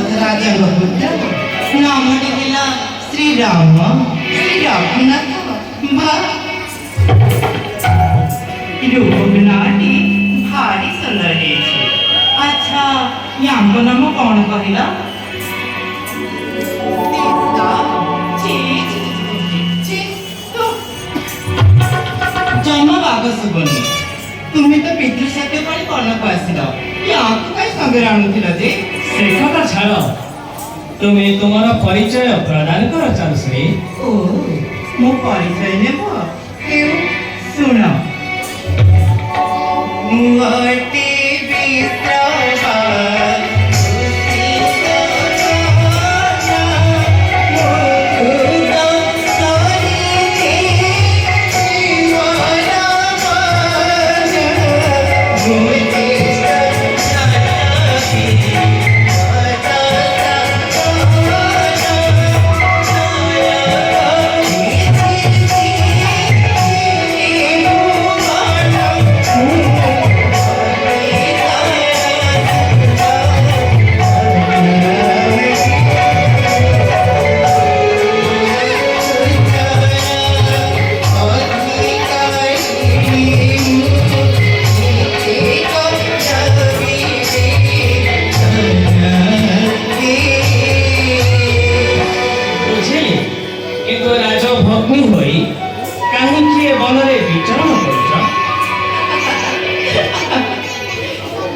ଦଶରଥ ରାଜାଙ୍କ ପୁତ୍ର, ନାମଟି ହେଲା ଶ୍ରୀରାମ, ଶ୍ରୀ ରଘୁନାଥ। ରୂପ ନାଁଟି ଭାରି ସୁନ୍ଦର ହେଇଛି। ଆଚ୍ଛା, ୟାଙ୍କ ନାମ କଣ କହିଲ? ଜମା ବାଗ ଶୁଭୁନି। ତୁମେ ତ ପିତୃ ସତ୍ୟ ପାଳି କନକୁ ଆସିଲ, ୟାକୁ କାହିଁ ସାଙ୍ଗରେ ଆଣୁଥିଲ ଯେ? ସେ କଥା ଛାଡ଼, ତୁମେ ତୁମର ପରିଚୟ ପ୍ରଦାନ କର ଚାରୁଶ୍ରୀ। ଓ, ମୋ ପରିଚୟ ନେବ? ହେଉ, ଶୁଣ। ଅତି ବିଶ୍ରବା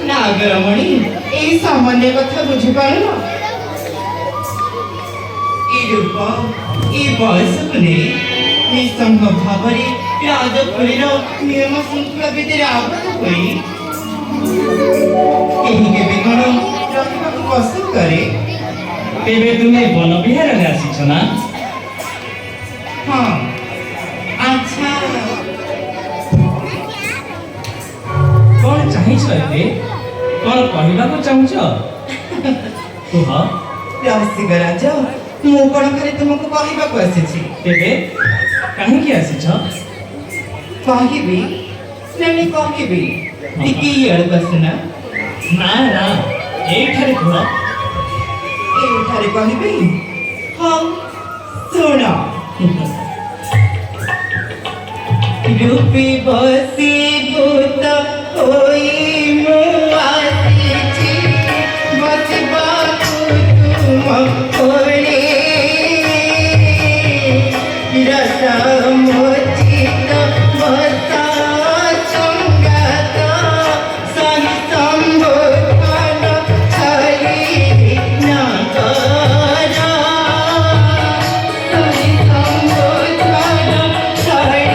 ନାଗରମଣି, এই ସାମାନ୍ୟ କଥା ବୁଝିପାରୁନ? এই ରୂପ, এই ବୟସକୁ ନେଇ ନିଃସଙ୍ଗ ଭାବରେ ରାଜପୁରୀର ନିୟମ ଶୃଙ୍ଖଳା ଭିତରେ ଆବଦ୍ଧ ହୋଇ କେହି କେବେ କଣ ରହିବାକୁ ପସନ୍ଦ କରେ? ତେବେ ତୁମେ ବନ ବିହାରରେ ଆସିଛ ନା? ହଁ। ଆଚ୍ଛା, କଣ ଚାହିଁଛ ଏବେ? କଣ କହିବାକୁ ଚାହୁଁଛ? କୁହ। ରସିକ ରାଜ, ମୁଁ କଣ ଖାଲି ତୁମକୁ କହିବାକୁ ଆସିଛି? ତେବେ କାହିଁକି ଆସିଛ? କହିବି ନାଇଁ କହିବି, ଟିକେ ଇଆଡ଼କୁ ଆସୁନା। ନା ନା, ଏଇଠାରେ କୁହ। ଏଇଠାରେ କହିବି? ହଁ, ଶୁଣ। ରୂପୀ ବସି ଭୂତ ହୋଇ ମୁଁ ଆସିଛି, ବସିବାକୁ ତୁମ କୋଳେ। ରସ ମୋଚିତ ବସା ସଙ୍ଗାତ, ସହି ସମ୍ବୋଧନ ଛଳି ନଗର, ସହି ସମ୍ବୋଧନ ଛଳି।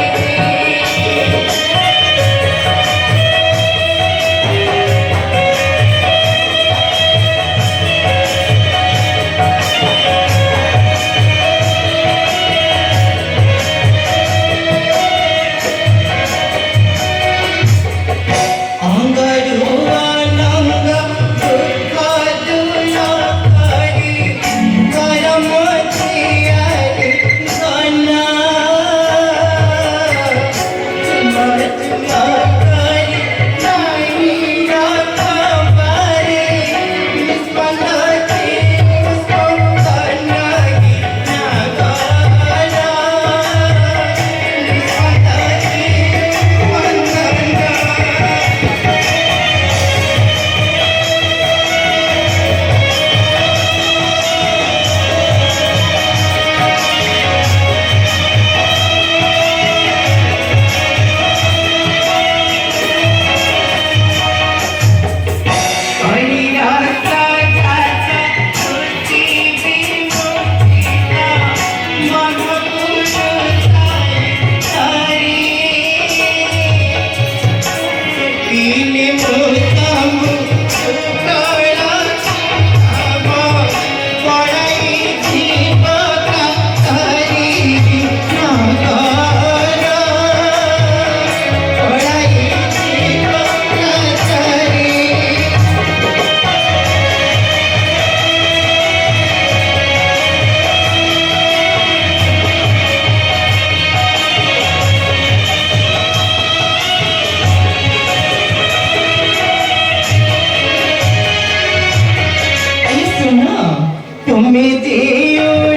তুমি যেও